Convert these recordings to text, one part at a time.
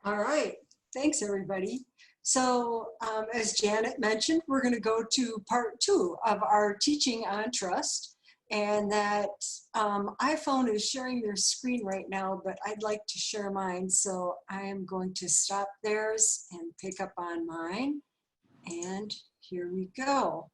All right, thanks everybody. So as Janet mentioned, we're going to go to part 2 of our teaching on trust. And that iPhone is sharing their screen right now, but I'd like to share mine. So I am going to stop theirs and pick up on mine. And here we go.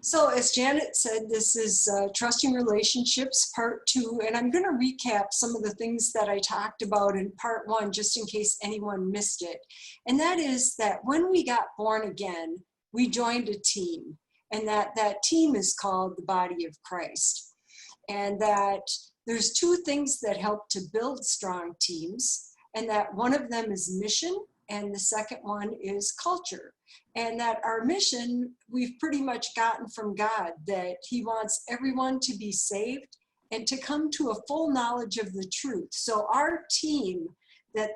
So as Janet said, this is Trusting Relationships Part 2, and I'm going to recap some of the things that I talked about in Part 1, just in case anyone missed it. And that is that when we got born again, we joined a team, and that team is called the body of Christ. And that there's 2 things that help to build strong teams, and that one of them is mission, and the second one is culture. And that our mission, we've pretty much gotten from God, that He wants everyone to be saved and to come to a full knowledge of the truth. So our team,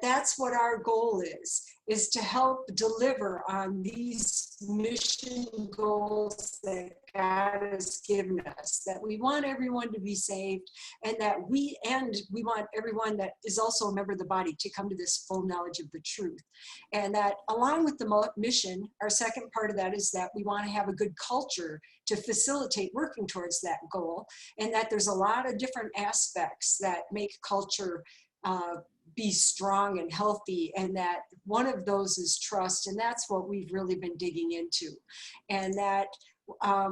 that's what our goal is to help deliver on these mission goals that God has given us, that we want everyone to be saved, and we want everyone that is also a member of the body to come to this full knowledge of the truth. And that along with the mission, our second part of that is that we want to have a good culture to facilitate working towards that goal, and that there's a lot of different aspects that make culture be strong and healthy, and that one of those is trust, and that's what we've really been digging into. And that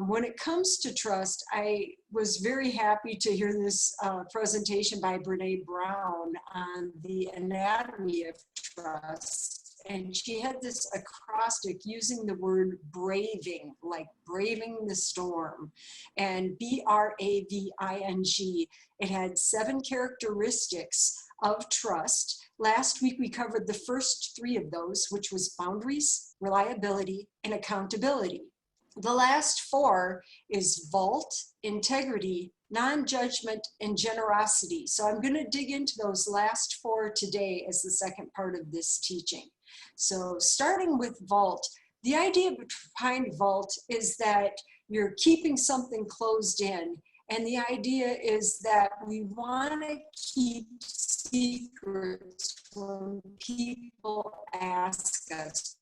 when it comes to trust, I was very happy to hear this presentation by Brene Brown on the anatomy of trust. And she had this acrostic using the word braving, like braving the storm, and BRAVING. It had 7 characteristics of trust. Last week we covered the first 3 of those, which was boundaries, reliability, and accountability. The last 4 is vault, integrity, non-judgment, and generosity. So I'm going to dig into those last 4 today as the second part of this teaching. So starting with vault, the idea behind vault is that you're keeping something closed in. And the idea is that we want to keep secrets when people ask us.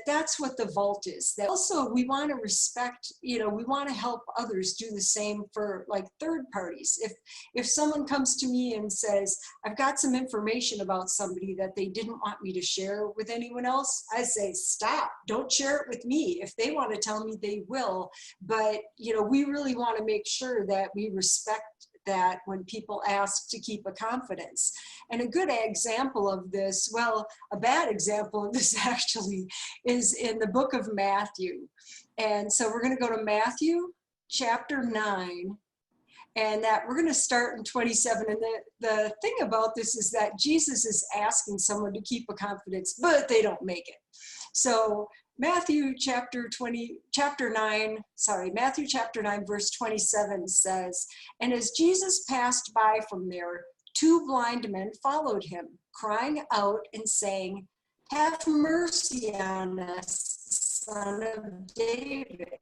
That's what the vault is. That also, we want to respect, we want to help others do the same for like third parties. If someone comes to me and says, I've got some information about somebody that they didn't want me to share with anyone else, I say, stop, don't share it with me. If they want to tell me, they will. But, we really want to make sure that we respect that when people ask to keep a confidence. And a good example of this, well, a bad example of this actually, is in the book of Matthew. And so we're going to go to Matthew chapter 9, and that we're going to start in 27. And the thing about this is that Jesus is asking someone to keep a confidence, but they don't make it. So Matthew chapter 9, verse 27 says, and as Jesus passed by from there, 2 blind men followed him, crying out and saying, have mercy on us, Son of David.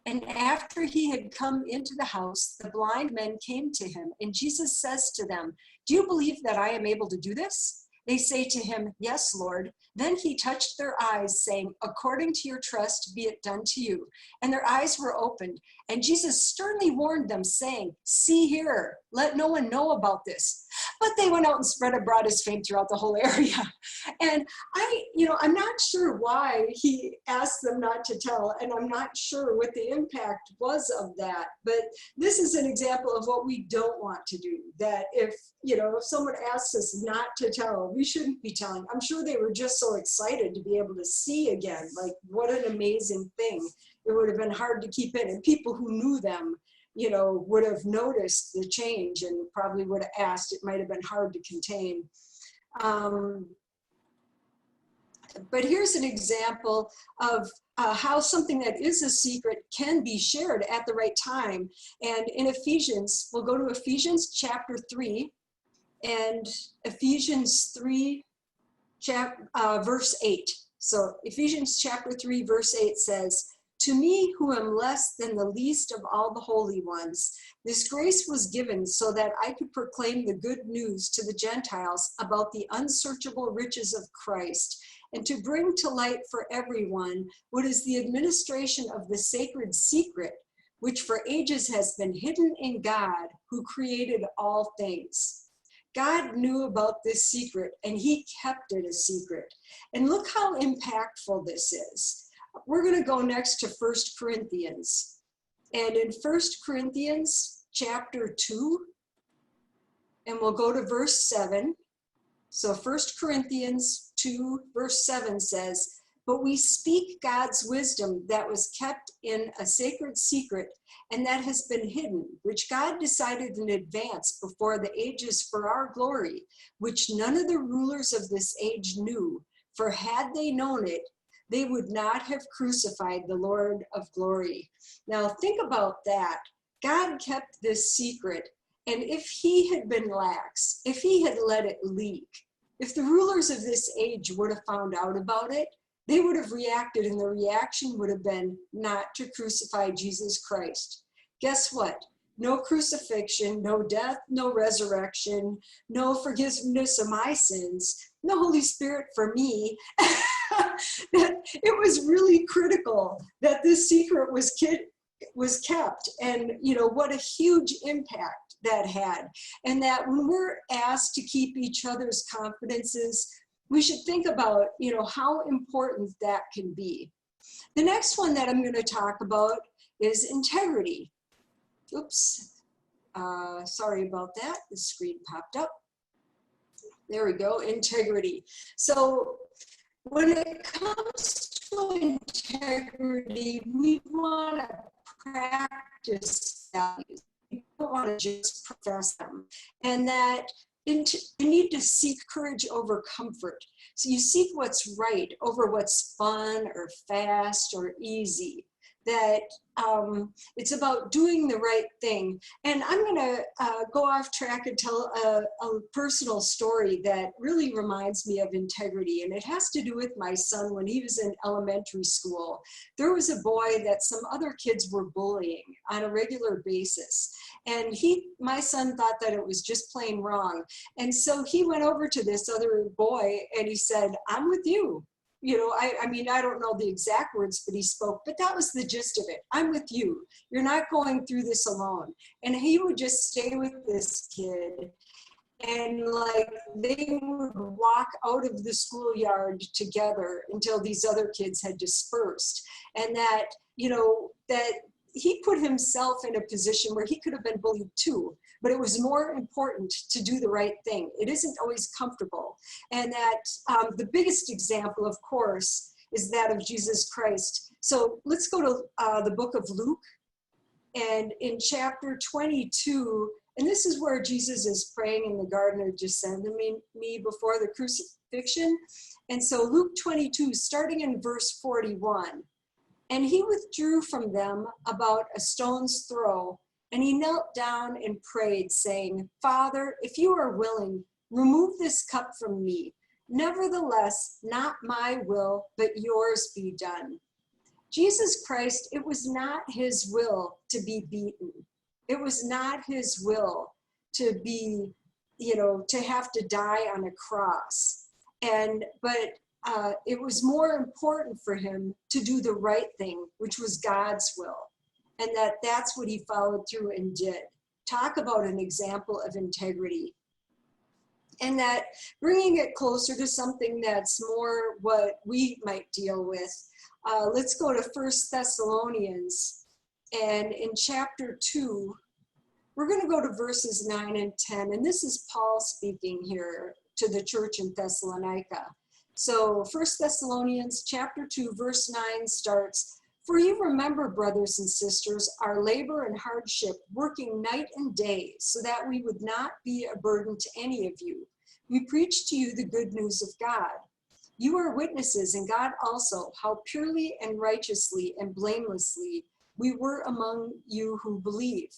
And after he had come into the house, the blind men came to him, and Jesus says to them, do you believe that I am able to do this? They say to him, yes, Lord. Then he touched their eyes, saying, according to your trust, be it done to you. And their eyes were opened. And Jesus sternly warned them, saying, see here, let no one know about this. But they went out and spread abroad his fame throughout the whole area. And I'm not sure why he asked them not to tell, and I'm not sure what the impact was of that. But this is an example of what we don't want to do, that if someone asks us not to tell, we shouldn't be telling. I'm sure they were just so excited to be able to see again. Like, what an amazing thing. It would have been hard to keep in. And people who knew them, would have noticed the change and probably would have asked. It might have been hard to contain. But here's an example of how something that is a secret can be shared at the right time. And in Ephesians, we'll go to Ephesians chapter 3, and Ephesians 3, verse 8. So Ephesians chapter 3, verse 8 says, To me, who am less than the least of all the holy ones, this grace was given so that I could proclaim the good news to the Gentiles about the unsearchable riches of Christ, and to bring to light for everyone what is the administration of the sacred secret, which for ages has been hidden in God, who created all things. God knew about this secret, and he kept it a secret. And look how impactful this is. We're going to go next to 1 Corinthians. And in 1 Corinthians chapter 2, and we'll go to verse 7. So 1 Corinthians 2, verse 7 says, "But we speak God's wisdom that was kept in a sacred secret and that has been hidden, which God decided in advance before the ages for our glory, which none of the rulers of this age knew. For had they known it, they would not have crucified the Lord of glory." Now think about that. God kept this secret, and if he had been lax, if he had let it leak, if the rulers of this age would have found out about it, they would have reacted, and the reaction would have been not to crucify Jesus Christ. Guess what? No crucifixion, no death, no resurrection, no forgiveness of my sins, no Holy Spirit for me. It was really critical that this secret was kept, and what a huge impact that had. And that when we're asked to keep each other's confidences, we should think about how important that can be. The next one that I'm going to talk about is integrity. Oops, sorry about that. The screen popped up. There we go, integrity. So when it comes to integrity, we want to practice values. We don't want to just profess them. And that you need to seek courage over comfort. So you seek what's right over what's fun or fast or easy. That it's about doing the right thing. And I'm going to go off track and tell a personal story that really reminds me of integrity. And it has to do with my son when he was in elementary school. There was a boy that some other kids were bullying on a regular basis. And my son thought that it was just plain wrong. And so he went over to this other boy and he said, "I'm with you." I mean, I don't know the exact words, but he spoke, but that was the gist of it. I'm with you. You're not going through this alone. And he would just stay with this kid. And they would walk out of the schoolyard together until these other kids had dispersed. And that he put himself in a position where he could have been bullied too, but it was more important to do the right thing. It isn't always comfortable. And that the biggest example, of course, is that of Jesus Christ. So let's go to the book of Luke. And in chapter 22, and this is where Jesus is praying in the Garden of Gethsemane before the crucifixion. And so Luke 22, starting in verse 41, "And he withdrew from them about a stone's throw, and he knelt down and prayed, saying, 'Father, if you are willing, remove this cup from me. Nevertheless, not my will, but yours be done.'" Jesus Christ, it was not his will to be beaten. It was not his will to be, to have to die on a cross. But it was more important for him to do the right thing, which was God's will. And that's what he followed through and did. Talk about an example of integrity. And that bringing it closer to something that's more what we might deal with. Let's go to 1 Thessalonians. And in chapter 2, we're going to go to verses 9 and 10. And this is Paul speaking here to the church in Thessalonica. So 1 Thessalonians chapter 2, verse 9 starts, "For you remember, brothers and sisters, our labor and hardship, working night and day, so that we would not be a burden to any of you. We preach to you the good news of God. You are witnesses, and God also, how purely and righteously and blamelessly we were among you who believe."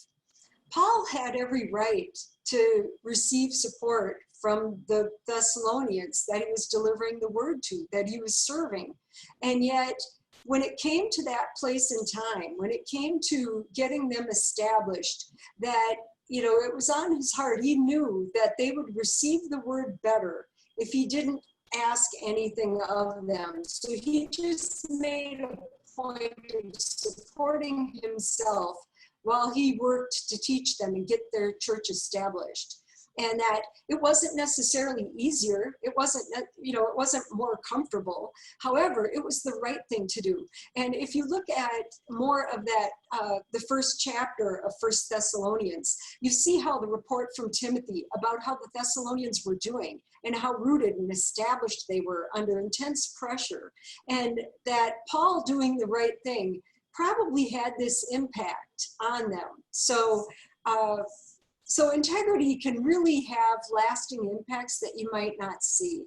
Paul had every right to receive support from the Thessalonians that he was delivering the word to, that he was serving. And yet when it came to that place in time, when it came to getting them established, that, it was on his heart. He knew that they would receive the word better if he didn't ask anything of them. So he just made a point of supporting himself while he worked to teach them and get their church established. And that it wasn't necessarily easier. It wasn't, it wasn't more comfortable. However, it was the right thing to do. And if you look at more of that, the first chapter of First Thessalonians, you see how the report from Timothy about how the Thessalonians were doing and how rooted and established they were under intense pressure. And that Paul doing the right thing probably had this impact on them. So integrity can really have lasting impacts that you might not see.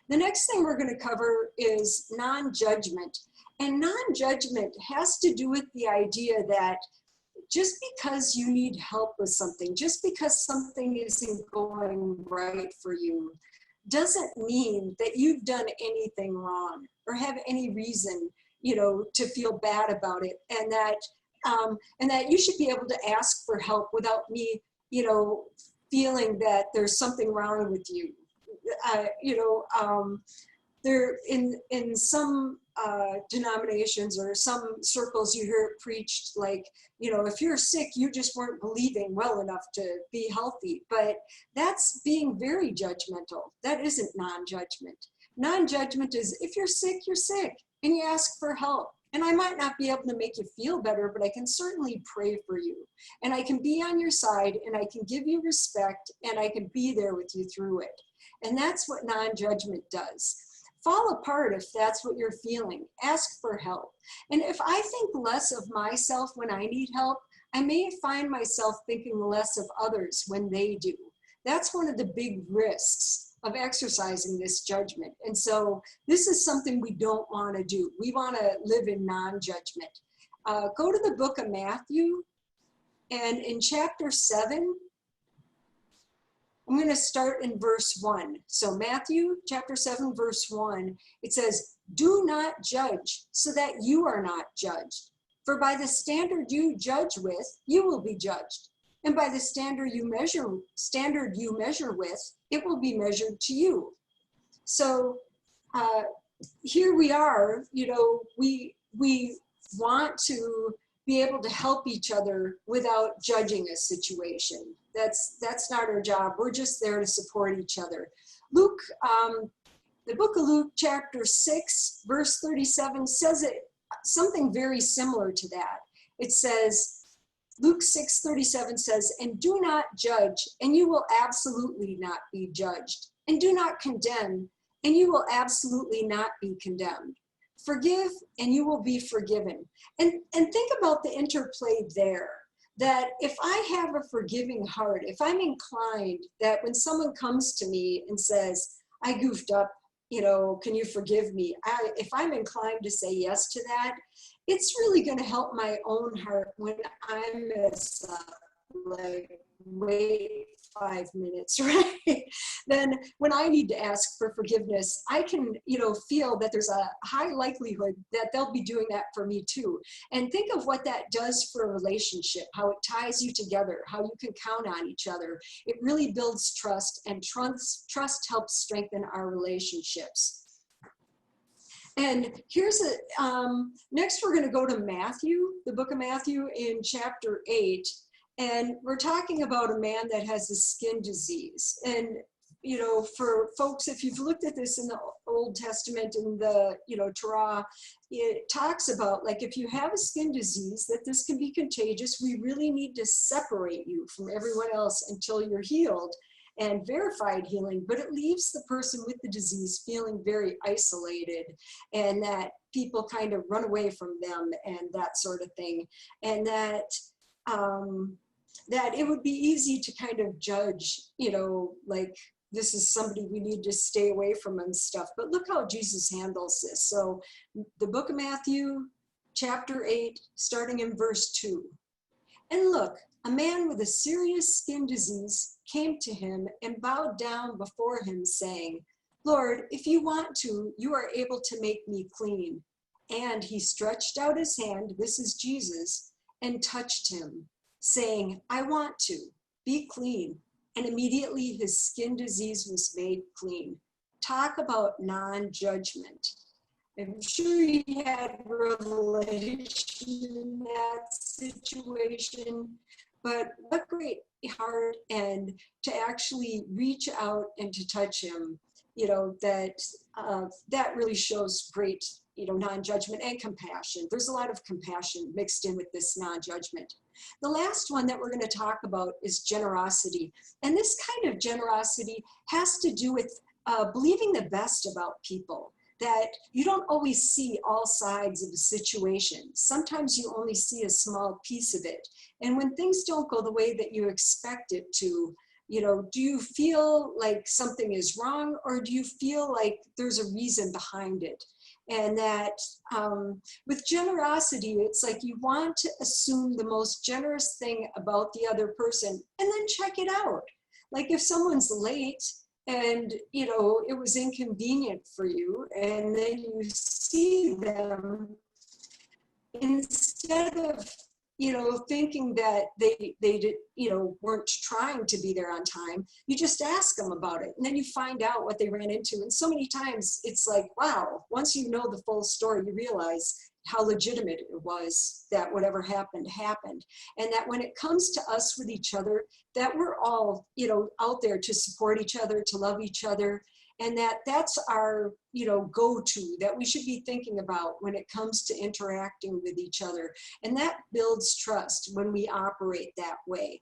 The next thing we're going to cover is non-judgment. And non-judgment has to do with the idea that just because you need help with something, just because something isn't going right for you, doesn't mean that you've done anything wrong or have any reason, to feel bad about it. And that you should be able to ask for help without me feeling that there's something wrong with you. There in some denominations or some circles, you hear it preached like, if you're sick, you just weren't believing well enough to be healthy. But that's being very judgmental. That isn't non-judgment. Non-judgment is, if you're sick, you're sick, and you ask for help. And I might not be able to make you feel better, but I can certainly pray for you. And I can be on your side, and I can give you respect, and I can be there with you through it. And that's what non-judgment does. Fall apart if that's what you're feeling. Ask for help. And if I think less of myself when I need help, I may find myself thinking less of others when they do. That's one of the big risks of exercising this judgment. And so this is something we don't want to do. We want to live in non-judgment. Go to the book of Matthew, and in chapter 7, I'm going to start in verse 1. So Matthew chapter 7, verse 1, it says, "Do not judge so that you are not judged. For by the standard you judge with, you will be judged. And by the standard you measure with, it will be measured to you." So here we are, we want to be able to help each other without judging a situation. That's not our job. We're just there to support each other. Luke, the book of Luke, chapter 6, verse 37 says something very similar to that. It says, Luke 6:37 says, "And do not judge, and you will absolutely not be judged. And do not condemn, and you will absolutely not be condemned. Forgive, and you will be forgiven." And think about the interplay there. That if I have a forgiving heart, if I'm inclined, that when someone comes to me and says, "I goofed up, can you forgive me?" If I'm inclined to say yes to that, it's really going to help my own heart when I mess up. Like, wait 5 minutes, right? Then when I need to ask for forgiveness, I can, feel that there's a high likelihood that they'll be doing that for me too. And think of what that does for a relationship, how it ties you together, how you can count on each other. It really builds trust, and trust helps strengthen our relationships. And here's next we're going to go to Matthew, the book of Matthew in chapter 8. And we're talking about a man that has a skin disease. And, for folks, if you've looked at this in the Old Testament, in the, Torah, it talks about, like, if you have a skin disease, that this can be contagious. We really need to separate you from everyone else until you're healed and verified healing. But it leaves the person with the disease feeling very isolated, and that people kind of run away from them and that sort of thing. And that it would be easy to kind of judge, like, this is somebody we need to stay away from and stuff. But look how Jesus handles this. So the book of Matthew, chapter 8, starting in verse 2. "And look, a man with a serious skin disease came to him and bowed down before him, saying, 'Lord, if you want to, you are able to make me clean.' And he stretched out his hand, this is Jesus, and touched him, saying, I want to, be clean. And immediately his skin disease was made clean. Talk about non-judgment. I'm sure he had revelation in that situation, but what great heart, and to actually reach out and to touch him, that really shows great, non-judgment and compassion. There's a lot of compassion mixed in with this non-judgment. The last one that we're going to talk about is generosity. And this kind of generosity has to do with believing the best about people, that you don't always see all sides of a situation. Sometimes you only see a small piece of it. And when things don't go the way that you expect it to, do you feel like something is wrong, or do you feel like there's a reason behind it? And that with generosity, it's like you want to assume the most generous thing about the other person and then check it out. Like if someone's late and, it was inconvenient for you, and then you see them, instead of, thinking that they did, weren't trying to be there on time, you just ask them about it. And then you find out what they ran into. And so many times it's like, wow, once you know the full story, you realize how legitimate it was that whatever happened, happened. And that when it comes to us with each other, that we're all, out there to support each other, to love each other. And that's our, go-to that we should be thinking about when it comes to interacting with each other. And that builds trust when we operate that way.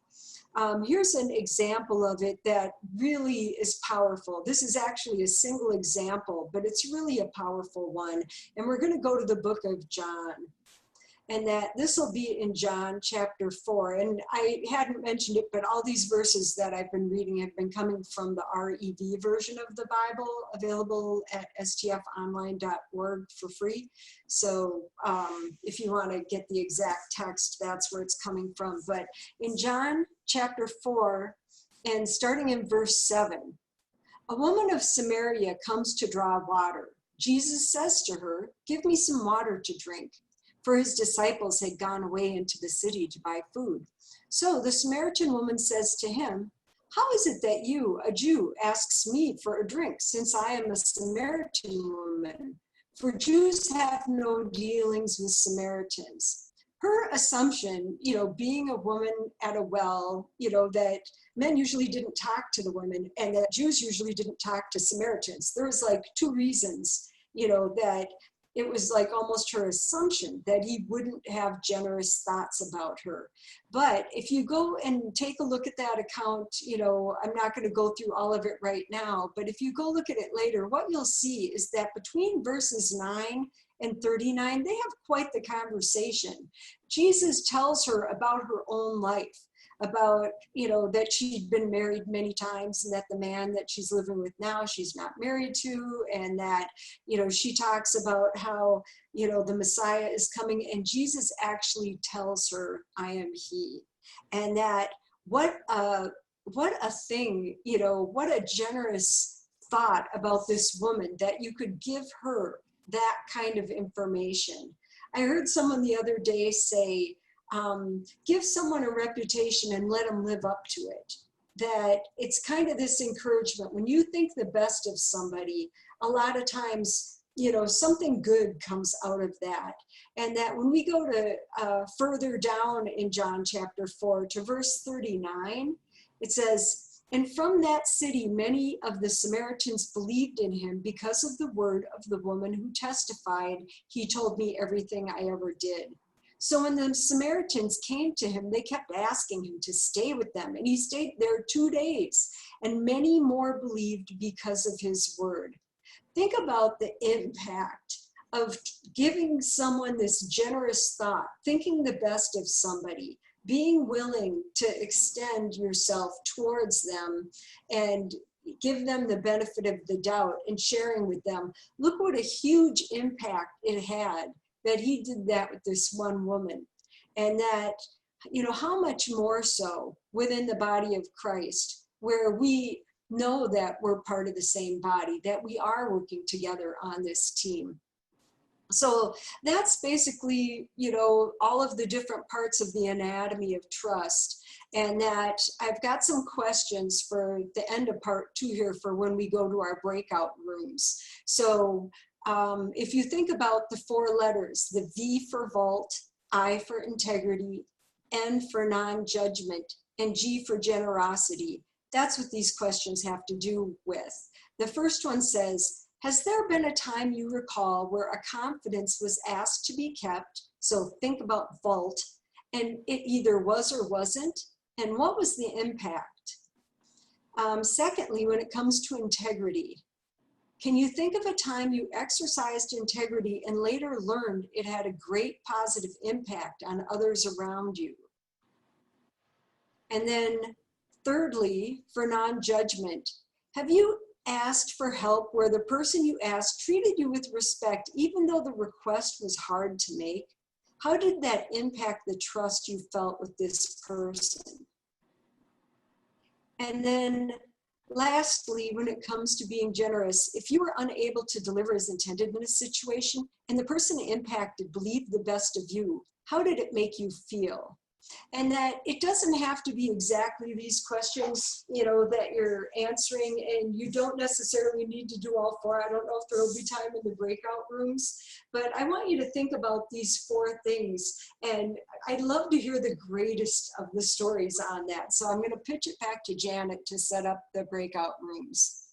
Here's an example of it that really is powerful. This is actually a single example, but it's really a powerful one. And we're going to go to the book of John. And that this will be in John chapter 4. And I hadn't mentioned it, but all these verses that I've been reading have been coming from the REV version of the Bible, available at stfonline.org for free. So if you want to get the exact text, that's where it's coming from. But in John chapter 4, and starting in verse 7, a woman of Samaria comes to draw water. Jesus says to her, give me some water to drink. For his disciples had gone away into the city to buy food. So the Samaritan woman says to him, how is it that you, a Jew, asks me for a drink, since I am a Samaritan woman? For Jews have no dealings with Samaritans. Her assumption, being a woman at a well, that men usually didn't talk to the women, and that Jews usually didn't talk to Samaritans. There was like two reasons, that it was like almost her assumption that he wouldn't have generous thoughts about her. But if you go and take a look at that account, I'm not going to go through all of it right now, but if you go look at it later, what you'll see is that between verses 9 and 39, they have quite the conversation. Jesus tells her about her own life, about, that she'd been married many times, and that the man that she's living with now, she's not married to, and that, she talks about how, the Messiah is coming, and Jesus actually tells her, I am he. And that what a thing, what a generous thought about this woman, that you could give her that kind of information. I heard someone the other day say, give someone a reputation and let them live up to it. That it's kind of this encouragement. When you think the best of somebody, a lot of times, something good comes out of that. And that when we go to further down in John chapter 4 to verse 39, it says, and from that city, many of the Samaritans believed in him because of the word of the woman who testified, he told me everything I ever did. So when the Samaritans came to him, they kept asking him to stay with them. And he stayed there 2 days. And many more believed because of his word. Think about the impact of giving someone this generous thought, thinking the best of somebody, being willing to extend yourself towards them and give them the benefit of the doubt and sharing with them. Look what a huge impact it had that he did that with this one woman. And that, how much more so within the body of Christ, where we know that we're part of the same body, that we are working together on this team. So that's basically, you know, all of the different parts of the anatomy of trust. And that I've got some questions for the end of part 2 here for when we go to our breakout rooms. So if you think about the 4 letters, the V for vault, I for integrity, N for non-judgment, and G for generosity, that's what these questions have to do with. The first one says, has there been a time you recall where a confidence was asked to be kept? So think about vault, and it either was or wasn't, and what was the impact? Secondly, when it comes to integrity, can you think of a time you exercised integrity and later learned it had a great positive impact on others around you? And then thirdly, for non-judgment, have you asked for help where the person you asked treated you with respect, even though the request was hard to make? How did that impact the trust you felt with this person? And then lastly, when it comes to being generous, if you were unable to deliver as intended in a situation and the person impacted believed the best of you, how did it make you feel? And that it doesn't have to be exactly these questions, you know, that you're answering, and you don't necessarily need to do all 4. I don't know if there will be time in the breakout rooms, but I want you to think about these 4 things, and I'd love to hear the greatest of the stories on that. So I'm going to pitch it back to Janet to set up the breakout rooms.